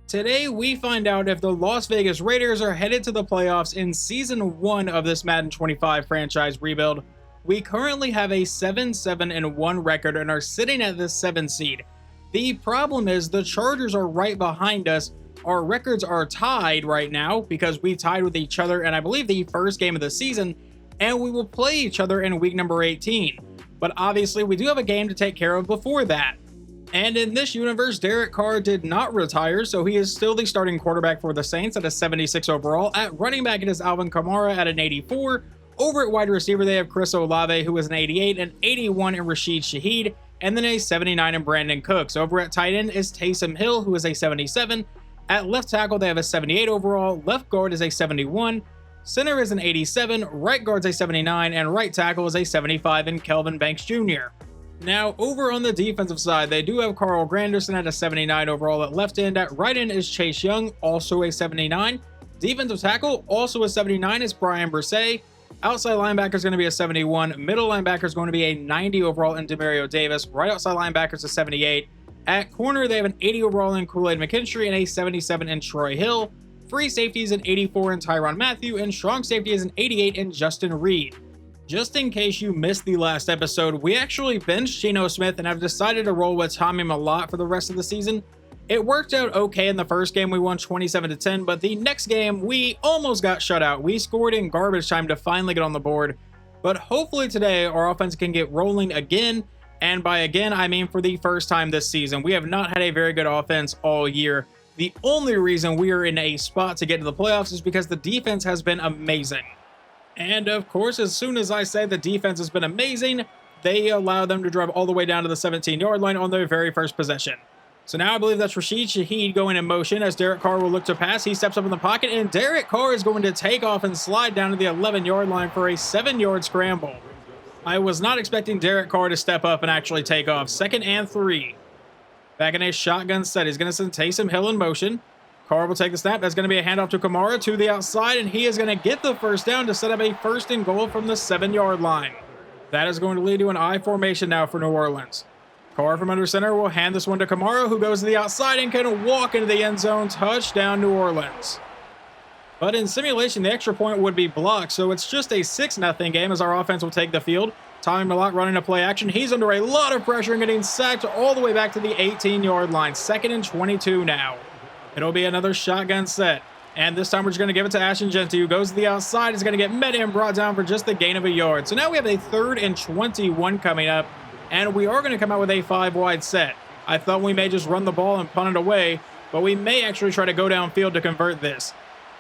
Today, we find out if the Las Vegas Raiders are headed to the playoffs in Season 1 of this Madden 25 franchise rebuild. We currently have a 7-7-1 record and are sitting at the 7th seed. The problem is the Chargers are right behind us. Our records are tied right now because we tied with each other in, I believe, the first game of the season, and we will play each other in week number 18. But obviously, we do have a game to take care of before that. And in this universe, Derek Carr did not retire, so he is still the starting quarterback for the Saints at a 76 overall. At running back, it is Alvin Kamara at an 84. Over at wide receiver, they have Chris Olave, who is an 88, an 81 in Rashid Shaheed, and then a 79 in Brandon Cooks. Over at tight end is Taysom Hill, who is a 77. At left tackle, they have a 78 overall. Left guard is a 71. Center is an 87. Right guard's a 79, and right tackle is a 75 in Kelvin Banks Jr. Now, over on the defensive side, they do have Carl Granderson at a 79 overall at left end. At right end is Chase Young, also a 79. Defensive tackle, also a 79, is Brian Bresee. Outside linebacker is going to be a 71. Middle linebacker is going to be a 90 overall in Demario Davis. Right outside linebacker is a 78. At corner, they have an 80 overall in Kool-Aid McKinstry and a 77 in Troy Hill. Free safety is an 84 in Tyrann Mathieu, and strong safety is an 88 in Justin Reed. Just in case you missed the last episode, we actually benched Geno Smith and have decided to roll with Tommy Mellott for the rest of the season. It worked out okay in the first game, we won 27-10, but the next game, we almost got shut out. We scored in garbage time to finally get on the board, but hopefully today our offense can get rolling again, and by again, I mean for the first time this season. We have not had a very good offense all year. The only reason we are in a spot to get to the playoffs is because the defense has been amazing. And of course, as soon as I say the defense has been amazing, they allow them to drive all the way down to the 17-yard line on their very first possession. So now I believe that's Rashid Shaheed going in motion as Derek Carr will look to pass. He steps up in the pocket, and Derek Carr is going to take off and slide down to the 11-yard line for a 7-yard scramble. I was not expecting Derek Carr to step up and actually take off. 2nd and 3. Back in a shotgun set, he's going to send Taysom Hill in motion. Carr will take the snap. That's going to be a handoff to Kamara to the outside, and he is going to get the first down to set up a 1st and goal from the 7-yard line. That is going to lead to an I formation now for New Orleans. Carr from under center will hand this one to Kamara, who goes to the outside and can walk into the end zone. Touchdown, New Orleans. But in simulation, the extra point would be blocked, so it's just a 6-0 game as our offense will take the field. Tommy Mellott running a play action. He's under a lot of pressure and getting sacked all the way back to the 18-yard line. 2nd and 22 now. It'll be another shotgun set. And this time we're just going to give it to Ashton, who goes to the outside. Is going to get met and brought down for just the gain of a yard. So now we have a 3rd and 21 coming up. And we are going to come out with a 5-wide set. I thought we may just run the ball and punt it away, but we may actually try to go downfield to convert this.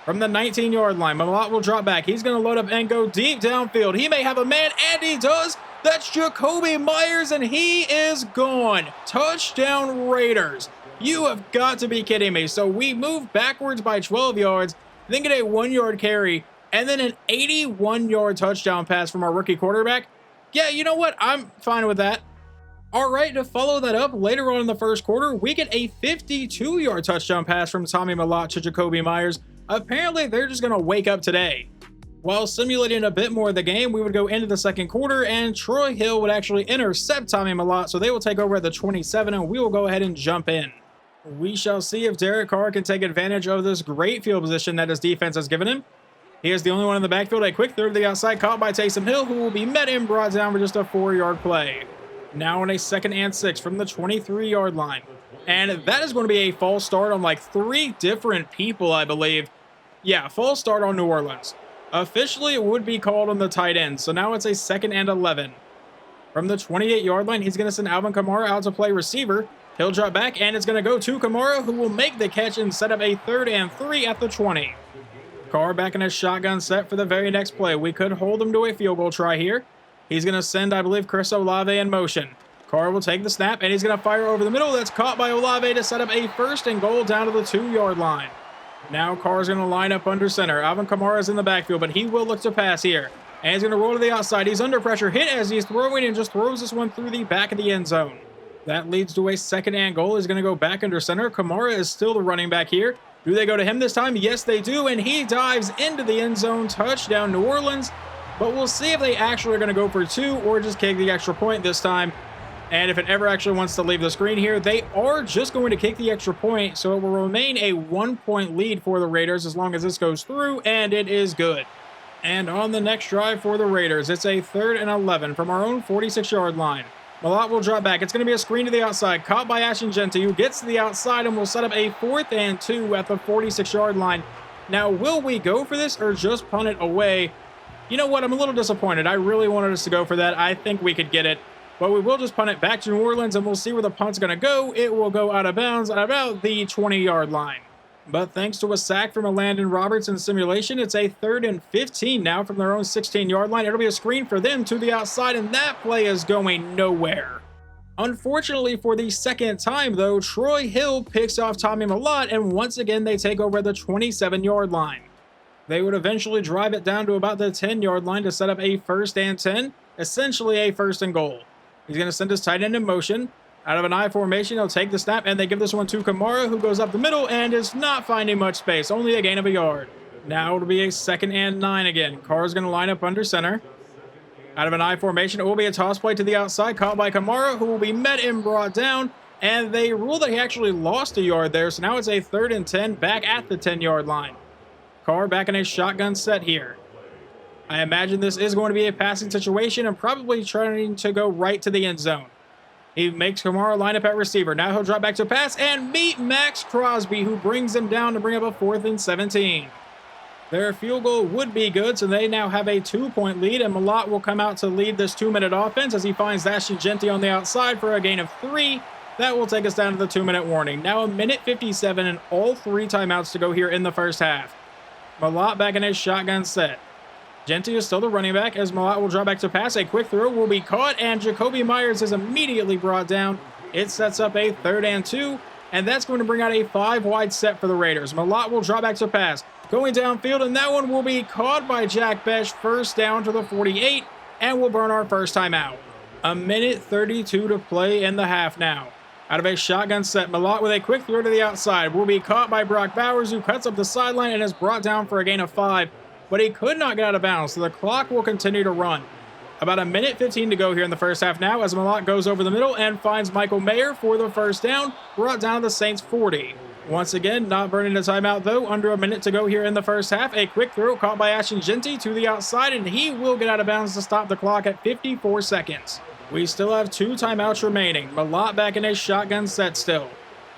From the 19-yard line, Mellott will drop back. He's going to load up and go deep downfield. He may have a man, and he does. That's Jacoby Myers, and he is gone. Touchdown, Raiders. You have got to be kidding me. So we move backwards by 12 yards, then get a 1-yard carry, and then an 81-yard touchdown pass from our rookie quarterback. Yeah, you know what? I'm fine with that. All right, to follow that up, later on in the first quarter, we get a 52-yard touchdown pass from Tommy Mellott to Jacoby Myers. Apparently, they're just going to wake up today. While simulating a bit more of the game, we would go into the second quarter, and Troy Hill would actually intercept Tommy Mellott, so they will take over at the 27, and we will go ahead and jump in. We shall see if Derek Carr can take advantage of this great field position that his defense has given him. He is the only one in the backfield. A quick throw to the outside, caught by Taysom Hill, who will be met and brought down for just a 4-yard play. Now on a 2nd and 6 from the 23-yard line. And that is going to be a false start on like 3 different people, I believe. Yeah, false start on New Orleans. Officially, it would be called on the tight end. So now it's a 2nd and 11. From the 28-yard line, he's going to send Alvin Kamara out to play receiver. He'll drop back, and it's going to go to Kamara, who will make the catch and set up a 3rd and 3 at the 20. Carr back in his shotgun set for the very next play. We could hold him to a field goal try here. He's going to send, I believe, Chris Olave in motion. Carr will take the snap, and he's going to fire over the middle. That's caught by Olave to set up a 1st and goal down to the 2-yard line. Now Carr's going to line up under center. Alvin Kamara is in the backfield, but he will look to pass here. And he's going to roll to the outside. He's under pressure, hit as he's throwing, and just throws this one through the back of the end zone. That leads to a 2nd and goal. He's going to go back under center. Kamara is still the running back here. Do they go to him this time? Yes, they do, and he dives into the end zone. Touchdown, New Orleans. But we'll see if they actually are going to go for 2 or just kick the extra point this time. And if it ever actually wants to leave the screen here, they are just going to kick the extra point, so it will remain a 1-point lead for the Raiders as long as this goes through, and it is good. And on the next drive for the Raiders, it's a 3rd and 11 from our own 46-yard line. Malott will drop back. It's going to be a screen to the outside, caught by Ashton, who gets to the outside and will set up a 4th and 2 at the 46-yard line. Now, will we go for this or just punt it away? You know what? I'm a little disappointed. I really wanted us to go for that. I think we could get it. But we will just punt it back to New Orleans, and we'll see where the punt's going to go. It will go out of bounds at about the 20-yard line. But thanks to a sack from a Landon Robertson simulation, it's a 3rd and 15 now from their own 16-yard line. It'll be a screen for them to the outside, and that play is going nowhere. Unfortunately for the second time, though, Troy Hill picks off Tommy Malott, and once again they take over the 27-yard line. They would eventually drive it down to about the 10-yard line to set up a 1st and 10, essentially a 1st and goal. He's going to send his tight end in motion. Out of an I formation, he'll take the snap, and they give this one to Kamara, who goes up the middle and is not finding much space, only a gain of a yard. Now it'll be a 2nd and 9 again. Carr's going to line up under center. Out of an I formation, it will be a toss play to the outside, caught by Kamara, who will be met and brought down, and they rule that he actually lost a yard there, so now it's a 3rd and 10 back at the 10-yard line. Carr back in a shotgun set here. I imagine this is going to be a passing situation and probably trying to go right to the end zone. He makes Kamara line up at receiver. Now he'll drop back to pass and meet Max Crosby, who brings him down to bring up a 4th and 17. Their field goal would be good, so they now have a 2-point lead, and Malott will come out to lead this 2-minute offense as he finds Ashton Jeanty on the outside for a gain of 3. That will take us down to the 2-minute warning. Now a minute 57 and all 3 timeouts to go here in the first half. Malott back in his shotgun set. Jeanty is still the running back as Malott will drop back to pass. A quick throw will be caught, and Jacoby Myers is immediately brought down. It sets up a 3rd and 2, and that's going to bring out a 5-wide set for the Raiders. Malott will drop back to pass. Going downfield, and that one will be caught by Bech. 1st down to the 48, and we'll burn our first timeout. A minute 32 to play in the half now. Out of a shotgun set, Malott with a quick throw to the outside will be caught by Brock Bowers, who cuts up the sideline and is brought down for a gain of 5. But he could not get out of bounds, so the clock will continue to run. About a minute 15 to go here in the first half now as Malott goes over the middle and finds Michael Mayer for the 1st down, brought down to the Saints 40. Once again, not burning a timeout though, under a minute to go here in the first half. A quick throw caught by Ashton Jeanty to the outside, and he will get out of bounds to stop the clock at 54 seconds. We still have 2 timeouts remaining. Malott back in a shotgun set still.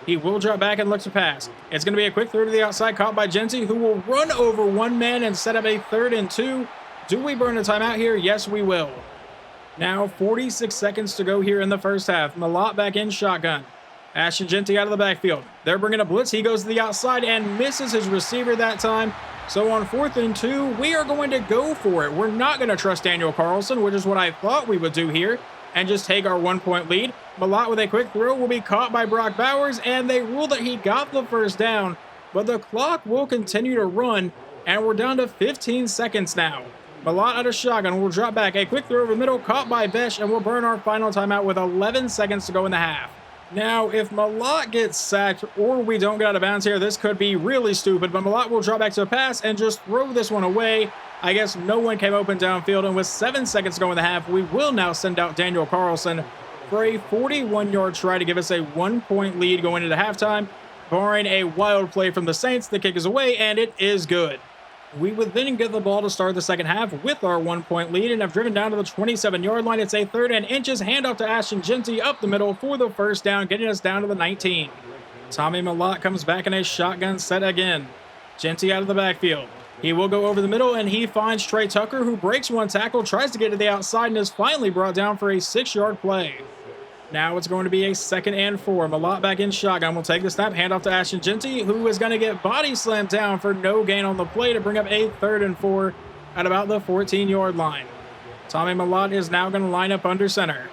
He will drop back and look to pass. It's going to be a quick throw to the outside, caught by Jeanty, who will run over one man and set up a 3rd and 2. Do we burn a timeout here? Yes, we will. Now 46 seconds to go here in the first half. Malott back in shotgun. Ashton Jeanty out of the backfield. They're bringing a blitz. He goes to the outside and misses his receiver that time. So on 4th and 2, we are going to go for it. We're not going to trust Daniel Carlson, which is what I thought we would do here, and just take our 1-point lead. Malott with a quick throw will be caught by Brock Bowers, and they rule that he got the 1st down, but the clock will continue to run, and we're down to 15 seconds now. Malott out of shotgun will drop back. A quick throw over the middle, caught by Bech, and we'll burn our final timeout with 11 seconds to go in the half. Now, if Malott gets sacked or we don't get out of bounds here, this could be really stupid, but Malott will drop back to a pass and just throw this one away. I guess no one came open downfield, and with 7 seconds to go in the half, we will now send out Daniel Carlson for a 41-yard try to give us a 1-point lead going into halftime. Barring a wild play from the Saints, the kick is away, and it is good. We would then get the ball to start the second half with our 1-point lead and have driven down to the 27-yard line. It's a 3rd and inches, handoff to Ashton Jeanty up the middle for the 1st down, getting us down to the 19. Tommy Malott comes back in a shotgun set again. Jeanty out of the backfield. He will go over the middle, and he finds Trey Tucker, who breaks one tackle, tries to get to the outside, and is finally brought down for a 6-yard play. Now it's going to be a 2nd and 4. Malott back in shotgun will take the snap, handoff to Ashton Jeanty, who is going to get body slammed down for no gain on the play to bring up a 3rd and 4 at about the 14-yard line. Tommy Malott is now going to line up under center.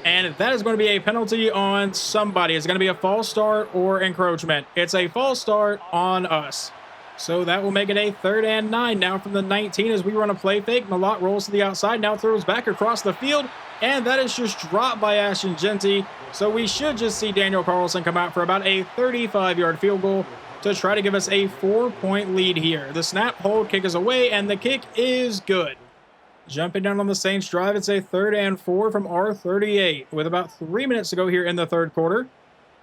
And that is going to be a penalty on somebody. It's going to be a false start or encroachment. It's a false start on us. So that will make it a 3rd and 9 now from the 19 as we run a play fake. Malott rolls to the outside, now throws back across the field, and that is just dropped by Ashton Jeanty. So we should just see Daniel Carlson come out for about a 35-yard field goal to try to give us a 4-point lead here. The snap, hold, kick is away, and the kick is good. Jumping down on the Saints drive, it's a 3rd and 4 from our 38 with about 3 minutes to go here in the third quarter.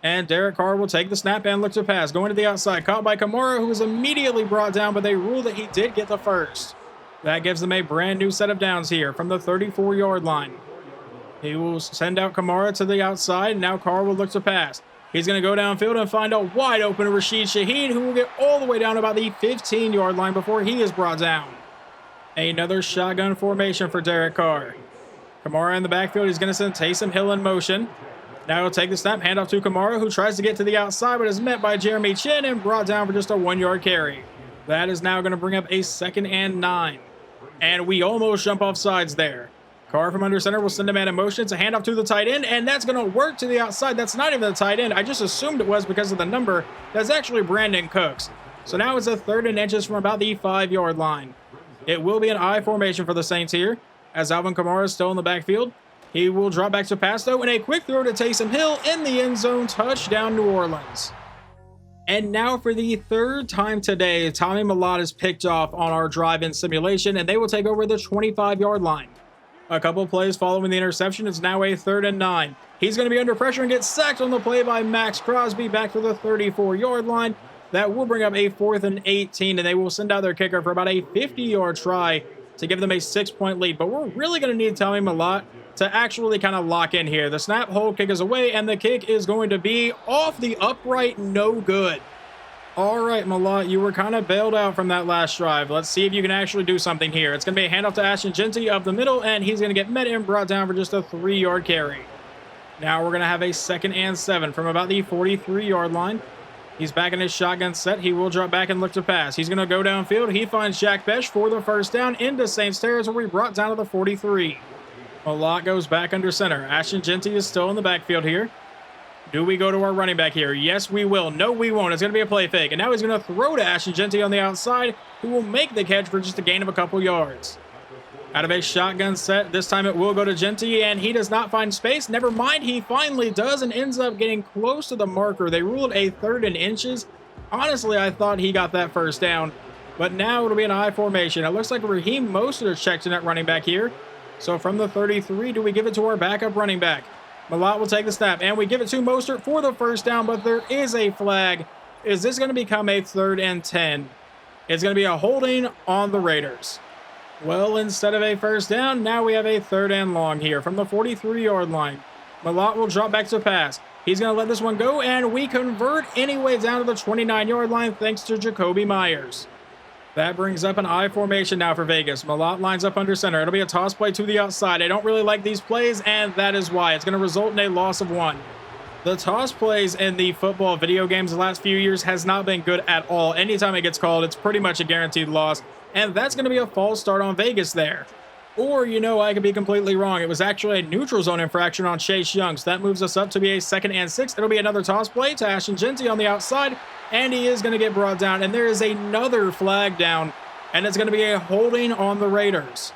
And Derek Carr will take the snap and look to pass. Going to the outside, caught by Kamara, who was immediately brought down, but they ruled that he did get the first. That gives them a brand new set of downs here from the 34-yard line. He will send out Kamara to the outside. Now Carr will look to pass. He's going to go downfield and find a wide open Rashid Shaheed, who will get all the way down about the 15-yard line before he is brought down. Another shotgun formation for Derek Carr. Kamara in the backfield. He's going to send Taysom Hill in motion. Now he'll take the snap, hand off to Kamara, who tries to get to the outside, but is met by Jeremy Chin and brought down for just a 1-yard carry. That is now going to bring up a 2nd and 9. And we almost jump off sides there. Carr from under center will send a man in motion. It's a handoff to the tight end, and that's going to work to the outside. That's not even the tight end. I just assumed it was because of the number. That's actually Brandon Cooks. So now it's a 3rd and inches from about the 5-yard line. It will be an I formation for the Saints here, as Alvin Kamara is still in the backfield. He will drop back to pass, though, and a quick throw to Taysom Hill in the end zone. Touchdown, New Orleans. And now for the 3rd time today, Tommy Mellott is picked off on our drive-in simulation, and they will take over the 25-yard line. A couple plays following the interception, it's now a 3rd and 9. He's going to be under pressure and get sacked on the play by Max Crosby back to the 34-yard line. That will bring up a 4th and 18, and they will send out their kicker for about a 50-yard try to give them a 6-point lead. But we're really going to need Tommy Mellott to actually kind of lock in here. The snap, hold, kick is away, and the kick is going to be off the upright, no good. All right, Mellott, you were kind of bailed out from that last drive. Let's see if you can actually do something here. It's going to be a handoff to Ashton Jeanty up the middle, and he's going to get met and brought down for just a 3-yard carry. Now we're going to have a 2nd and 7 from about the 43-yard line. He's back in his shotgun set. He will drop back and look to pass. He's going to go downfield. He finds Bech for the first down into Saints territory, brought down to the 43. Mellott goes back under center. Ashton Jeanty is still in the backfield here. Do we go to our running back here? Yes, we will. No, we won't. It's going to be a play fake. And now he's going to throw to Ashton Jeanty on the outside, who will make the catch for just a gain of a couple yards. Out of a shotgun set, this time it will go to Jeanty, and he does not find space. Never mind, he finally does and ends up getting close to the marker. They ruled a 3rd and inches. Honestly, I thought he got that first down, but now it'll be an I formation. It looks like Raheem Mostert is checked in at running back here. So from the 33, do we give it to our backup running back? Mellott will take the snap, and we give it to Mostert for the first down, but there is a flag. Is this going to become a 3rd and 10? It's going to be a holding on the Raiders. Well, instead of a first down, now we have a 3rd and long here from the 43-yard line. Mellott will drop back to pass. He's going to let this one go, and we convert anyway down to the 29-yard line thanks to Jacoby Myers. That brings up an I formation now for Vegas. Mellott lines up under center. It'll be a toss play to the outside. I don't really like these plays, and that is why. It's going to result in a loss of 1. The toss plays in the football video games the last few years has not been good at all. Anytime it gets called, it's pretty much a guaranteed loss. And that's going to be a false start on Vegas there. Or, you know, I could be completely wrong. It was actually a neutral zone infraction on Chase Young. So that moves us up to be a 2nd and 6. It'll be another toss play to Ashton Jeanty on the outside. And he is going to get brought down. And there is another flag down. And it's going to be a holding on the Raiders.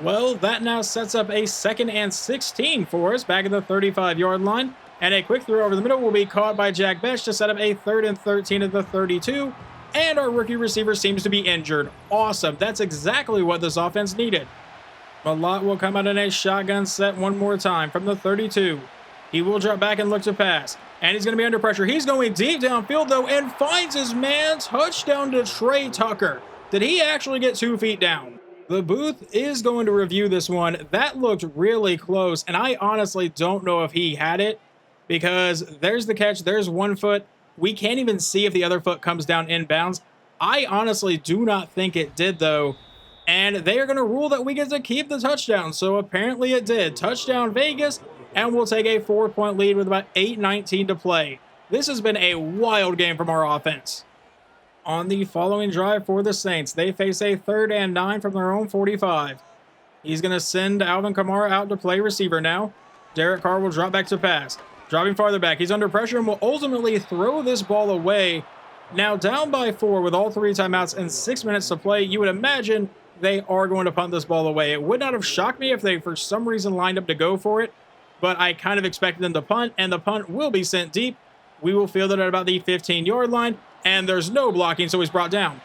Well, that now sets up a 2nd and 16 for us back at the 35-yard line. And a quick throw over the middle will be caught by Bech to set up a 3rd and 13 at the 32. And our rookie receiver seems to be injured. Awesome. That's exactly what this offense needed. Mellott will come out in a shotgun set one more time from the 32. He will drop back and look to pass. And he's going to be under pressure. He's going deep downfield, though, and finds his man. Touchdown to Trey Tucker. Did he actually get 2 feet down? The booth is going to review this one. That looked really close, and I honestly don't know if he had it because there's the catch. There's 1 foot. We can't even see if the other foot comes down inbounds. I honestly do not think it did, though. And they are going to rule that we get to keep the touchdown. So apparently it did. Touchdown Vegas, and we'll take a 4-point lead with about 8:19 to play. This has been a wild game from our offense. On the following drive for the Saints, they face a 3rd and 9 from their own 45. He's going to send Alvin Kamara out to play receiver now. Derek Carr will drop back to pass. Dropping farther back, he's under pressure and will ultimately throw this ball away. Now down by 4 with all 3 timeouts and 6 minutes to play, you would imagine they are going to punt this ball away. It would not have shocked me if they for some reason lined up to go for it, but I kind of expected them to punt, and the punt will be sent deep. We will field it at about the 15-yard line, and there's no blocking, so he's brought down.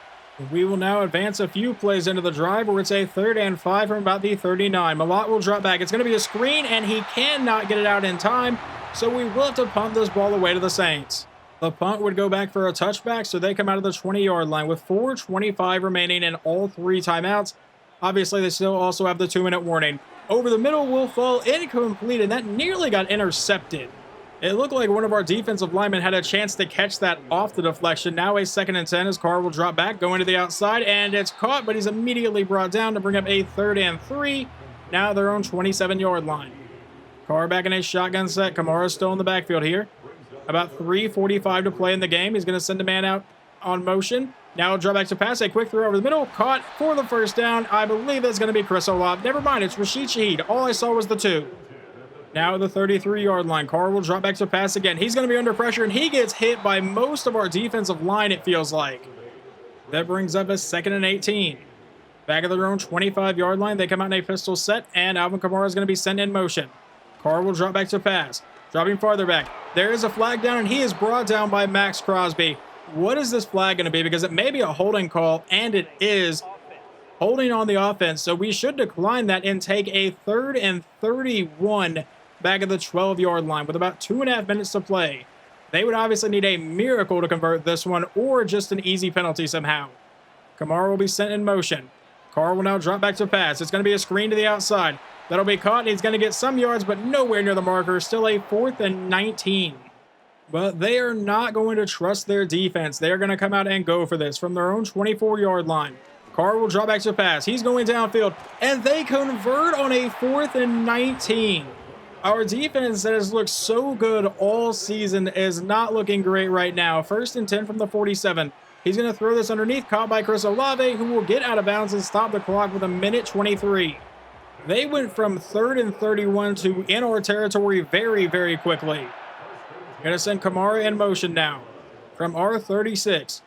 We will now advance a few plays into the drive where it's a 3rd and 5 from about the 39. Malott will drop back. It's going to be a screen, and he cannot get it out in time, so we will have to punt this ball away to the Saints. The punt would go back for a touchback, so they come out of the 20-yard line with 4:25 remaining and all 3 timeouts. Obviously, they still also have the 2-minute warning. Over the middle will fall incomplete, and that nearly got intercepted. It looked like one of our defensive linemen had a chance to catch that off the deflection. Now a 2nd and 10 as Carr will drop back, going to the outside, and it's caught, but he's immediately brought down to bring up a 3rd and 3. Now their own 27-yard line. Carr back in a shotgun set. Kamara's still in the backfield here. About 3:45 to play in the game. He's going to send a man out on motion. Now he'll drop back to pass. A quick throw over the middle. Caught for the first down. I believe that's going to be Chris Olave. Never mind. It's Rashid Shaheed. All I saw was the 2. Now at the 33-yard line. Carr will drop back to pass again. He's going to be under pressure, and he gets hit by most of our defensive line, it feels like. That brings up a 2nd and 18. Back at their own 25-yard line. They come out in a pistol set, and Alvin Kamara is going to be sent in motion. Carr will drop back to pass. Dropping farther back. There is a flag down, and he is brought down by Max Crosby. What is this flag going to be? Because it may be a holding call, and it is holding on the offense. So we should decline that and take a 3rd and 31 back at the 12-yard line with about 2.5 minutes to play. They would obviously need a miracle to convert this one, or just an easy penalty somehow. Kamara will be sent in motion. Carr will now drop back to pass. It's going to be a screen to the outside. That'll be caught. He's going to get some yards, but nowhere near the marker. Still a 4th and 19. But they are not going to trust their defense. They are going to come out and go for this from their own 24-yard line. Carr will drop back to pass. He's going downfield, and they convert on a 4th and 19. Our defense that has looked so good all season is not looking great right now. 1st and 10 from the 47. He's going to throw this underneath, caught by Chris Olave, who will get out of bounds and stop the clock with 1:23. They went from 3rd and 31 to in our territory very, very quickly. Going to send Kamara in motion now from our 36.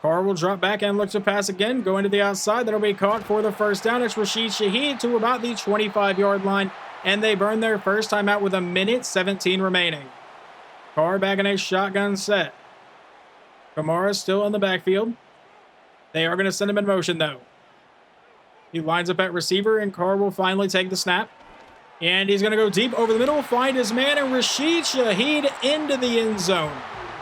Carr will drop back and look to pass again. Going to the outside. That'll be caught for the first down. It's Rashid Shaheed to about the 25-yard line. And they burn their first time out with 1:17 remaining. Carr back in a shotgun set. Kamara still in the backfield. They are going to send him in motion, though. He lines up at receiver, and Carr will finally take the snap. And he's going to go deep over the middle, find his man, and Rashid Shaheed into the end zone.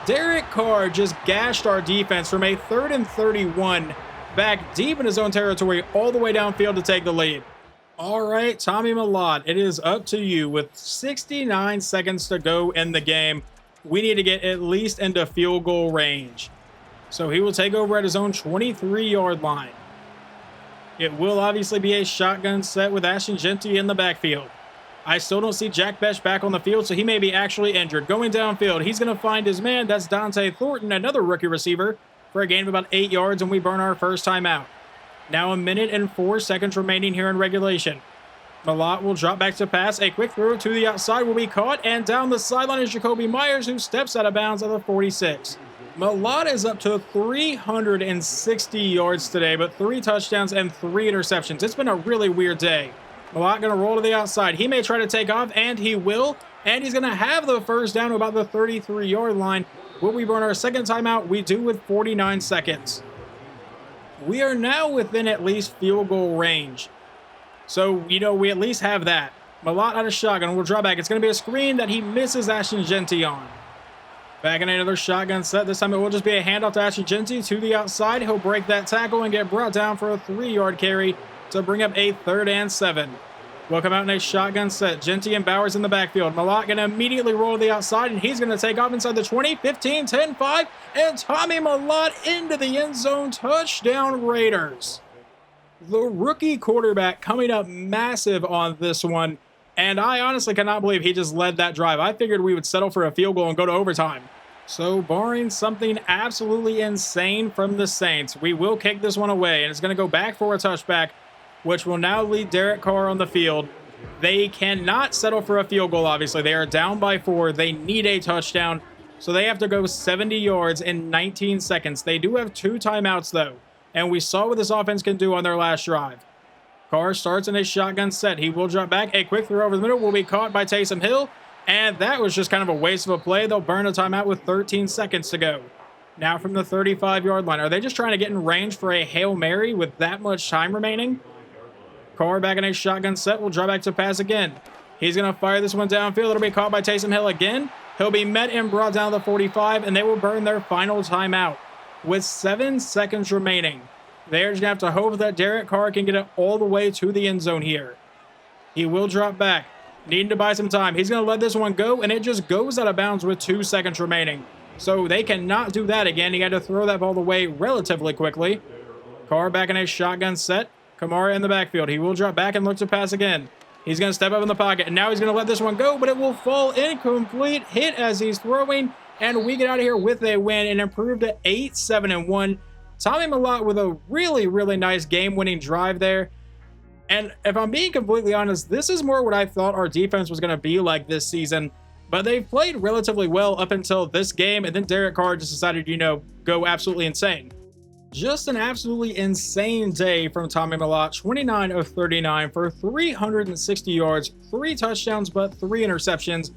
Derek Carr just gashed our defense from a 3rd and 31 back deep in his own territory all the way downfield to take the lead. All right, Tommy Malott, it is up to you. With 69 seconds to go in the game, we need to get at least into field goal range. So he will take over at his own 23-yard line. It will obviously be a shotgun set with Ashton Jeanty in the backfield. I still don't see Jack Bech back on the field, so he may be actually injured. Going downfield, he's going to find his man. That's Dante Thornton, another rookie receiver, for a gain of about 8 yards, and we burn our first time out. Now 1:04 seconds remaining here in regulation. Malott will drop back to pass. A quick throw to the outside will be caught, and down the sideline is Jacoby Myers, who steps out of bounds at the 46. Malott is up to 360 yards today, but 3 touchdowns and 3 interceptions. It's been a really weird day. Malott going to roll to the outside. He may try to take off, and he will. And he's going to have the first down to about the 33-yard line. Will we burn our second timeout? We do with 49 seconds. We are now within at least field goal range. So, we at least have that. Malott out of shotgun will draw back. It's going to be a screen that he misses Ashton Jeanty on. Back in another shotgun set. This time it will just be a handoff to Ashton Jeanty to the outside. He'll break that tackle and get brought down for a 3-yard carry to bring up a 3rd and 7. We'll come out in a shotgun set. Jeanty and Bowers in the backfield. Malott going to immediately roll to the outside, and he's going to take off inside the 20, 15, 10, 5, and Tommy Malott into the end zone. Touchdown Raiders. The rookie quarterback coming up massive on this one, and I honestly cannot believe he just led that drive. I figured we would settle for a field goal and go to overtime. So barring something absolutely insane from the Saints, we will kick this one away, and it's going to go back for a touchback, which will now lead Derek Carr on the field. They cannot settle for a field goal, obviously. They are down by 4. They need a touchdown, so they have to go 70 yards in 19 seconds. They do have 2 timeouts, though, and we saw what this offense can do on their last drive. Carr starts in a shotgun set. He will drop back. A quick throw over the middle will be caught by Taysom Hill, and that was just kind of a waste of a play. They'll burn a timeout with 13 seconds to go. Now from the 35-yard line. Are they just trying to get in range for a Hail Mary with that much time remaining? Carr back in a shotgun set. Will draw back to pass again. He's going to fire this one downfield. It'll be caught by Taysom Hill again. He'll be met and brought down to the 45, and they will burn their final timeout with 7 seconds remaining. They're just going to have to hope that Derek Carr can get it all the way to the end zone here. He will drop back, needing to buy some time. He's going to let this one go, and it just goes out of bounds with 2 seconds remaining. So they cannot do that again. He had to throw that ball away relatively quickly. Carr back in a shotgun set. Kamara in the backfield. He will drop back and look to pass again. He's going to step up in the pocket, and now he's going to let this one go, but it will fall incomplete. Hit as he's throwing, and we get out of here with a win and improve to 8-7-1. Tommy Mellott with a really, really nice game-winning drive there. And if I'm being completely honest, this is more what I thought our defense was going to be like this season. But they've played relatively well up until this game, and then Derek Carr just decided, go absolutely insane. Just an absolutely insane day from Tommy Mellott. 29 of 39 for 360 yards, 3 touchdowns, but 3 interceptions.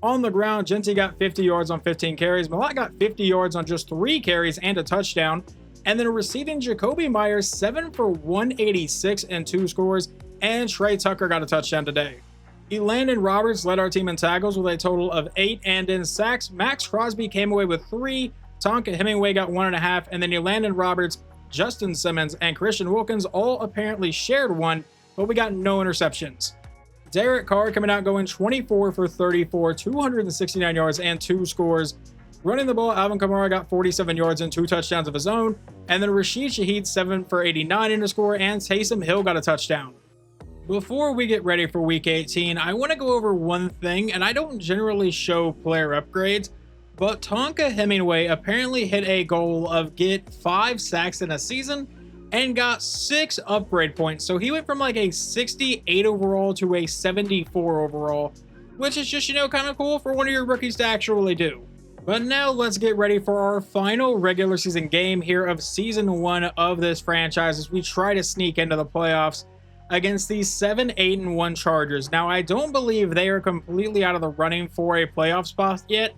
On the ground, Jeanty got 50 yards on 15 carries. Mellott got 50 yards on just 3 carries and a touchdown. And then receiving Jacoby Myers, 7 for 186 and 2 scores. And Trey Tucker got a touchdown today. Elandon Roberts led our team in tackles with a total of 8, and in sacks, Max Crosby came away with 3. Tonka Hemingway got 1.5, and then Elandon Roberts, Justin Simmons, and Christian Wilkins all apparently shared 1, but we got no interceptions. Derek Carr coming out going 24 for 34, 269 yards, and 2 scores. Running the ball, Alvin Kamara got 47 yards and 2 touchdowns of his own, and then Rashid Shaheed 7 for 89 in a score, and Taysom Hill got a touchdown. Before we get ready for Week 18, I want to go over one thing, and I don't generally show player upgrades, but Tonka Hemingway apparently hit a goal of get 5 sacks in a season and got 6 upgrade points. So he went from like a 68 overall to a 74 overall, which is just, kind of cool for one of your rookies to actually do. But now let's get ready for our final regular season game here of Season 1 of this franchise as we try to sneak into the playoffs against the 7-8-1 Chargers. Now, I don't believe they are completely out of the running for a playoff spot yet,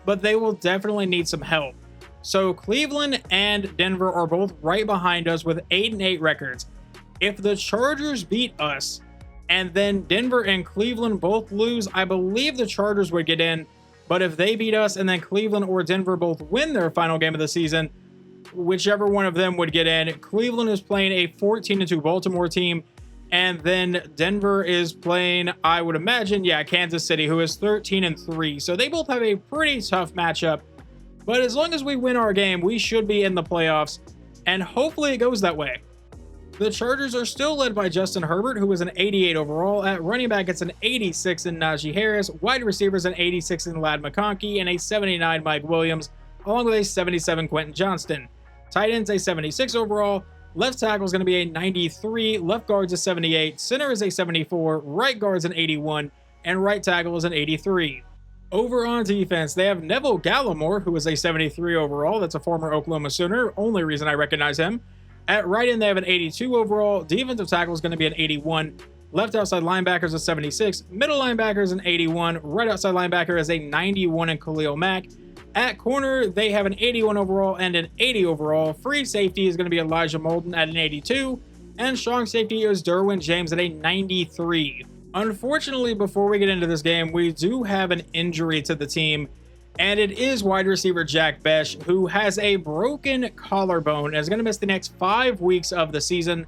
but they will definitely need some help. So Cleveland and Denver are both right behind us with 8-8 records. If the Chargers beat us and then Denver and Cleveland both lose, I believe the Chargers would get in. But if they beat us and then Cleveland or Denver both win their final game of the season, whichever one of them would get in. Cleveland is playing a 14-2 Baltimore team. And then Denver is playing, I would imagine, Kansas City, who is 13-3. So they both have a pretty tough matchup. But as long as we win our game, we should be in the playoffs. And hopefully it goes that way. The Chargers are still led by Justin Herbert, who is an 88 overall. At running back, it's an 86 in Najee Harris. Wide receivers, an 86 in Ladd McConkey, and a 79 Mike Williams, along with a 77 Quentin Johnston. Tight ends, a 76 overall. Left tackle is going to be a 93, left guard's a 78, center is a 74, right guard's an 81, and right tackle is an 83. Over on defense, they have Neville Gallimore, who is a 73 overall. That's a former Oklahoma Sooner, only reason I recognize him. At right end, they have an 82 overall. Defensive tackle is going to be an 81. Left outside linebacker is a 76. Middle linebacker is an 81. Right outside linebacker is a 91 in Khalil Mack. At corner, they have an 81 overall and an 80 overall. Free safety is going to be Elijah Molden at an 82. And strong safety is Derwin James at a 93. Unfortunately, before we get into this game, we do have an injury to the team. And it is wide receiver Jack Bech, who has a broken collarbone and is going to miss the next 5 weeks of the season.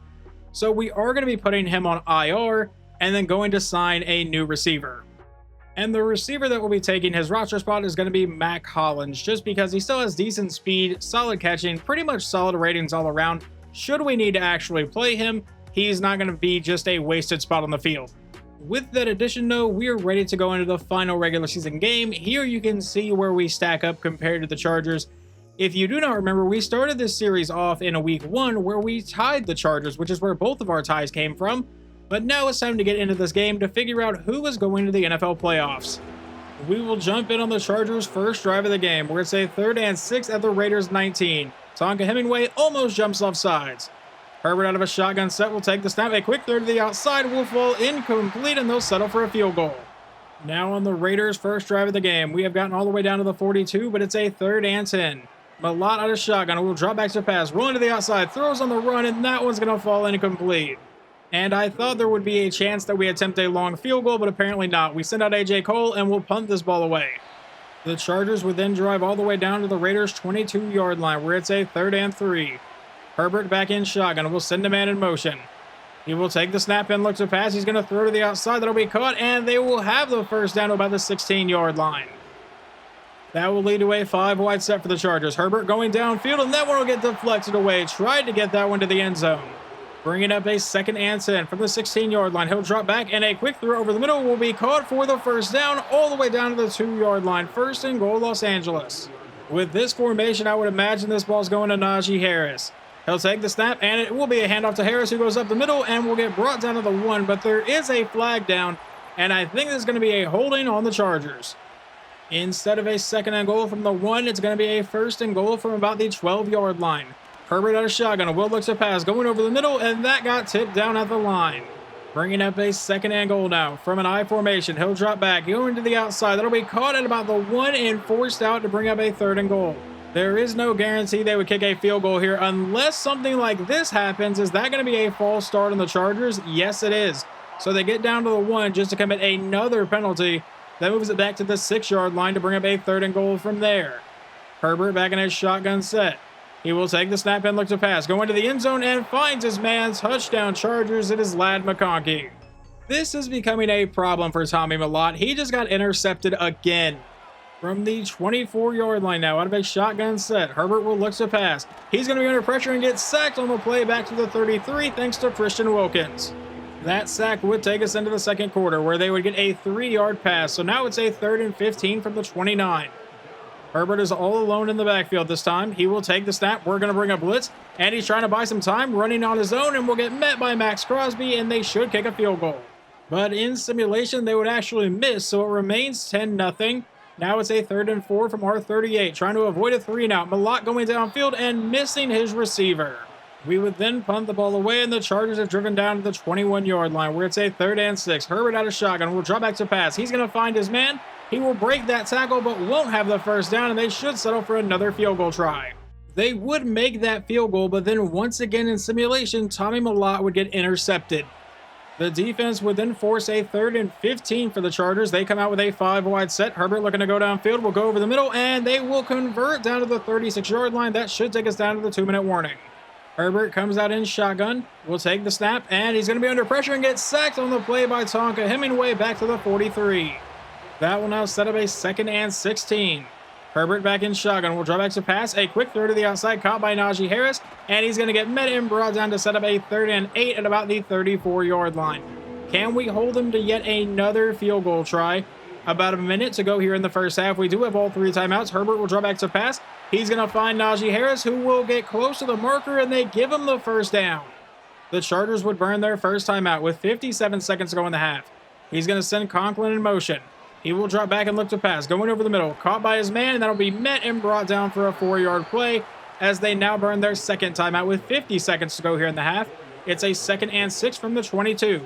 So we are going to be putting him on IR and then going to sign a new receiver. And the receiver that will be taking his roster spot is going to be Mac Hollins, just because he still has decent speed, solid catching, pretty much solid ratings all around. Should we need to actually play him, he's not going to be just a wasted spot on the field. With that addition, though, we are ready to go into the final regular season game. Here you can see where we stack up compared to the Chargers. If you do not remember, we started this series off in a week 1 where we tied the Chargers, which is where both of our ties came from. But now it's time to get into this game to figure out who is going to the NFL playoffs. We will jump in on the Chargers' first drive of the game, where it's a 3rd and 6 at the Raiders' 19. Tonka Hemingway almost jumps off sides. Herbert out of a shotgun set will take the snap. A quick throw to the outside will fall incomplete, and they'll settle for a field goal. Now on the Raiders' first drive of the game, we have gotten all the way down to the 42, but it's a 3rd and 10. Malott out of shotgun. Will drop back to pass. Rolling to the outside. Throws on the run, and that one's going to fall incomplete. And I thought there would be a chance that we attempt a long field goal, but apparently not. We send out A.J. Cole, and we'll punt this ball away. The Chargers would then drive all the way down to the Raiders' 22-yard line, where it's a 3rd and 3. Herbert back in shotgun. We'll send a man in motion. He will take the snap and look to pass. He's going to throw to the outside. That'll be caught, and they will have the first down to about the 16-yard line. That will lead to a 5-wide set for the Chargers. Herbert going downfield, and that one will get deflected away. Tried to get that one to the end zone. Bringing up a 2nd and 10 from the 16-yard line. He'll drop back, and a quick throw over the middle will be caught for the first down all the way down to the 2-yard line. 1st and goal, Los Angeles. With this formation, I would imagine this ball's going to Najee Harris. He'll take the snap, and it will be a handoff to Harris, who goes up the middle and will get brought down to the 1, but there is a flag down, and I think there's going to be a holding on the Chargers. Instead of a 2nd and goal from the 1, it's going to be a 1st and goal from about the 12-yard line. Herbert out of shotgun. Will looks to pass, going over the middle, and that got tipped down at the line. Bringing up a 2nd and goal now from an I formation. He'll drop back, going to the outside. That'll be caught at about the 1 and forced out to bring up a 3rd and goal. There is no guarantee they would kick a field goal here unless something like this happens. Is that going to be a false start on the Chargers? Yes, it is. So they get down to the 1 just to commit another penalty. That moves it back to the 6-yard line to bring up a 3rd and goal from there. Herbert back in his shotgun set. He will take the snap and look to pass. Go into the end zone and finds his man. Touchdown Chargers. It is Ladd McConkey. This is becoming a problem for Tommy Malott. He just got intercepted again. From the 24-yard line now, out of a shotgun set, Herbert will look to pass. He's going to be under pressure and get sacked on the play back to the 33 thanks to Christian Wilkins. That sack would take us into the 2nd quarter where they would get a 3-yard pass. So now it's a 3rd and 15 from the 29. Herbert is all alone in the backfield this time. He will take the snap. We're going to bring a blitz. And he's trying to buy some time running on his own and will get met by Max Crosby, and they should kick a field goal. But in simulation, they would actually miss, so it remains 10-0. Now it's a 3rd and 4 from our 38, trying to avoid a 3-and-out. Malott going downfield and missing his receiver. We would then punt the ball away, and the Chargers have driven down to the 21-yard line, where it's a 3rd and 6. Herbert out of shotgun will drop back to pass. He's going to find his man. He will break that tackle, but won't have the first down, and they should settle for another field goal try. They would make that field goal, but then once again in simulation, Tommy Malott would get intercepted. The defense would then force a 3rd and 15 for the Chargers. They come out with a 5-wide set. Herbert looking to go downfield, will go over the middle, and they will convert down to the 36-yard line. That should take us down to the 2-minute warning. Herbert comes out in shotgun, will take the snap, and he's going to be under pressure and get sacked on the play by Tonka Hemingway back to the 43. That will now set up a 2nd and 16. Herbert back in shotgun, will draw back to pass. A quick throw to the outside, caught by Najee Harris, and he's going to get met and brought down to set up a 3rd and 8 at about the 34-yard line. Can we hold him to yet another field goal try? About a minute to go here in the first half. We do have all 3 timeouts. Herbert will draw back to pass. He's going to find Najee Harris, who will get close to the marker, and they give him the first down. The Chargers would burn their first timeout with 57 seconds to go in the half. He's going to send Conklin in motion. He will drop back and look to pass, going over the middle, caught by his man, and that'll be met and brought down for a 4-yard play as they now burn their second timeout with 50 seconds to go here in the half. It's a 2nd and 6 from the 22.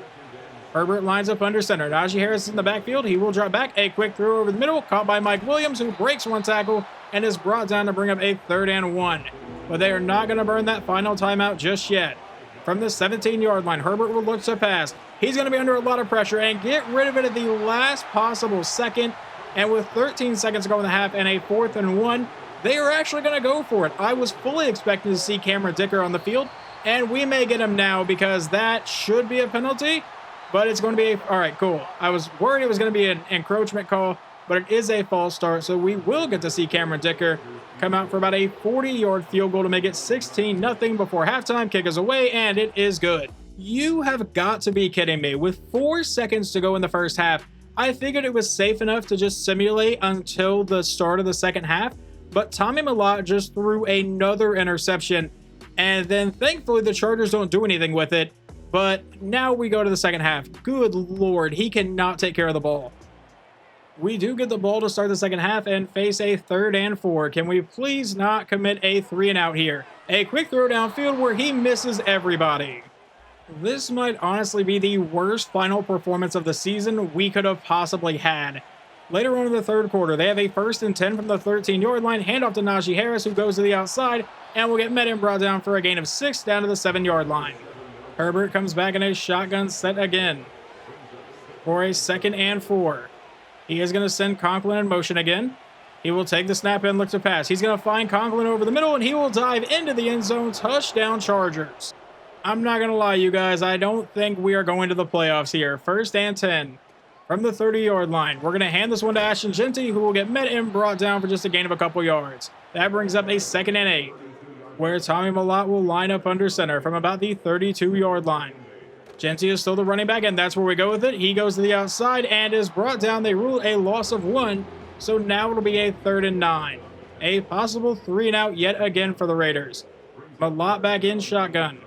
Herbert lines up under center. Najee Harris is in the backfield. He will drop back. A quick throw over the middle, caught by Mike Williams, who breaks one tackle and is brought down to bring up a 3rd and 1. But they are not going to burn that final timeout just yet. From the 17-yard line, Herbert will look to pass. He's going to be under a lot of pressure and get rid of it at the last possible second. And with 13 seconds to go in the half and a 4th and 1, they are actually going to go for it. I was fully expecting to see Cameron Dicker on the field, and we may get him now because that should be a penalty, but it's going to be all right, cool. I was worried it was going to be an encroachment call, but it is a false start, so we will get to see Cameron Dicker come out for about a 40-yard field goal to make it 16-0 before halftime. Kick is away, and it is good. You have got to be kidding me. With 4 seconds to go in the first half, I figured it was safe enough to just simulate until the start of the second half, but Tommy Malott just threw another interception, and then thankfully the Chargers don't do anything with it. But now we go to the second half. Good Lord, he cannot take care of the ball. We do get the ball to start the second half and face a 3rd and 4. Can we please not commit a 3-and-out here? A quick throw downfield where he misses everybody. This might honestly be the worst final performance of the season we could have possibly had. Later on in the third quarter, they have a 1st and 10 from the 13-yard line, handoff to Najee Harris, who goes to the outside, and will get met and brought down for a gain of 6 down to the 7-yard line. Herbert comes back in a shotgun set again for a 2nd and 4. He is going to send Conklin in motion again. He will take the snap and look to pass. He's going to find Conklin over the middle, and he will dive into the end zone. Touchdown, Chargers. I'm not going to lie, you guys. I don't think we are going to the playoffs here. 1st and 10 from the 30-yard line. We're going to hand this one to Ashton, Jeanty, who will get met and brought down for just a gain of a couple yards. That brings up a 2nd and 8, where Tommy Mellott will line up under center from about the 32-yard line. Jeanty is still the running back, and that's where we go with it. He goes to the outside and is brought down. They rule a loss of 1, so now it'll be a 3rd and 9. A possible 3-and-out yet again for the Raiders. Mellott back in shotgun.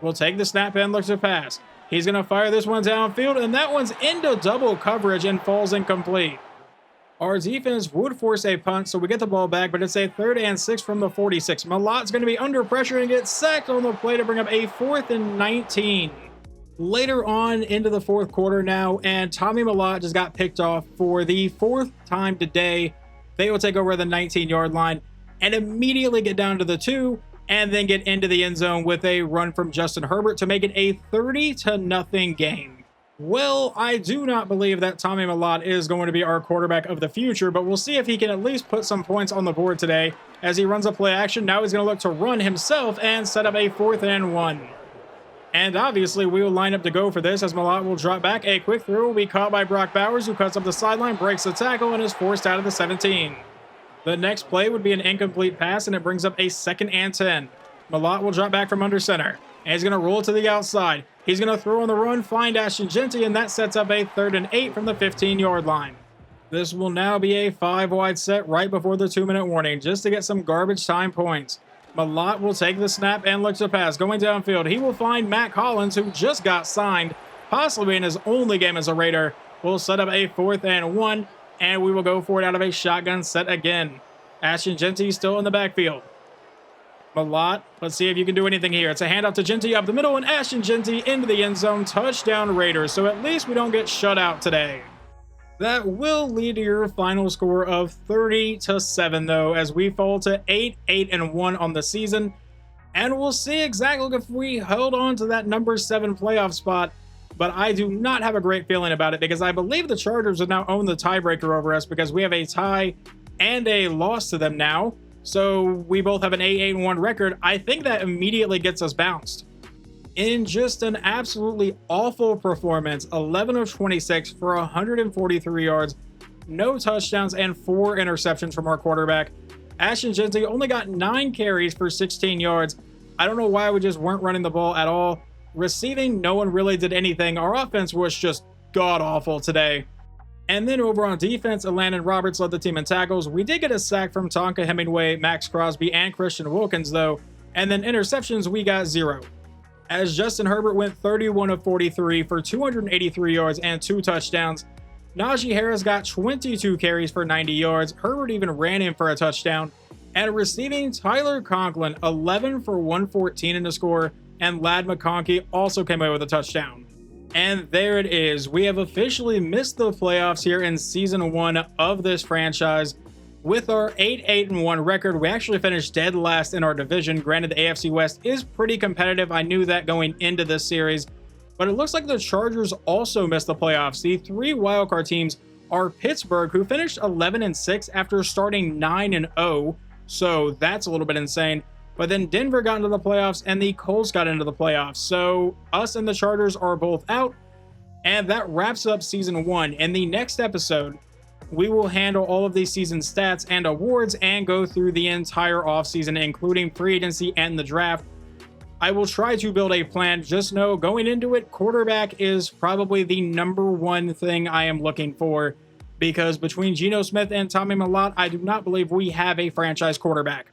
Will take the snap and look to pass. He's going to fire this one downfield, and that one's into double coverage and falls incomplete. Our defense would force a punt, so we get the ball back, but it's a 3rd and 6 from the 46. Mellott's going to be under pressure and get sacked on the play to bring up a 4th and 19. Later on into the 4th quarter now, and Tommy Mellott just got picked off for the 4th time today. They will take over the 19-yard line and immediately get down to the 2, and then get into the end zone with a run from Justin Herbert to make it a 30-0 game. Well, I do not believe that Tommy Mellott is going to be our quarterback of the future, but we'll see if he can at least put some points on the board today as he runs a play action. Now he's going to look to run himself and set up a 4th and 1. And obviously, we will line up to go for this as Mellott will drop back. A quick throw will be caught by Brock Bowers, who cuts up the sideline, breaks the tackle, and is forced out of the 17. The next play would be an incomplete pass, and it brings up a 2nd and 10. Mellott will drop back from under center, and he's going to roll to the outside. He's going to throw on the run, find Ashton, Jeanty, and that sets up a 3rd and 8 from the 15-yard line. This will now be a 5-wide set right before the 2-minute warning, just to get some garbage time points. Mellott will take the snap and look to pass. Going downfield, he will find Matt Collins, who just got signed, possibly in his only game as a Raider. We'll set up a 4th and 1. And we will go for it out of a shotgun set again. Ashton Jeanty still in the backfield. Mellott, let's see if you can do anything here. It's a handoff to Jeanty up the middle, and Ashton Jeanty into the end zone. Touchdown Raiders. So at least we don't get shut out today. That will lead to your final score of 30-7, though, as we fall to 8-1 on the season. And we'll see exactly if we held on to that number 7 playoff spot. But I do not have a great feeling about it because I believe the Chargers would now own the tiebreaker over us because we have a tie and a loss to them now. So we both have an 8-1 record. I think that immediately gets us bounced. In just an absolutely awful performance, 11 of 26 for 143 yards, no touchdowns, and 4 interceptions from our quarterback. Ashton Jeanty only got 9 carries for 16 yards. I don't know why we just weren't running the ball at all. Receiving, no one really did anything. Our offense was just god-awful today. And then over on defense, Landon Roberts led the team in tackles. We did get a sack from Tonka Hemingway, Max Crosby, and Christian Wilkins, though. And then interceptions, we got 0. As Justin Herbert went 31 of 43 for 283 yards and 2 touchdowns. Najee Harris got 22 carries for 90 yards. Herbert even ran in for a touchdown. And receiving, Tyler Conklin, 11 for 114 in the score. And Ladd McConkey also came away with a touchdown. And there it is. We have officially missed the playoffs here in Season 1 of this franchise. With our 8-1 record, we actually finished dead last in our division. Granted, the AFC West is pretty competitive. I knew that going into this series. But it looks like the Chargers also missed the playoffs. The 3 wildcard teams are Pittsburgh, who finished 11-6 after starting 9-0. So that's a little bit insane. But then Denver got into the playoffs and the Colts got into the playoffs. So us and the Chargers are both out. And that wraps up Season 1. In the next episode, we will handle all of these season stats and awards and go through the entire offseason, including free agency and the draft. I will try to build a plan. Just know going into it, quarterback is probably the number 1 thing I am looking for. Because between Geno Smith and Tommy Mellott, I do not believe we have a franchise quarterback.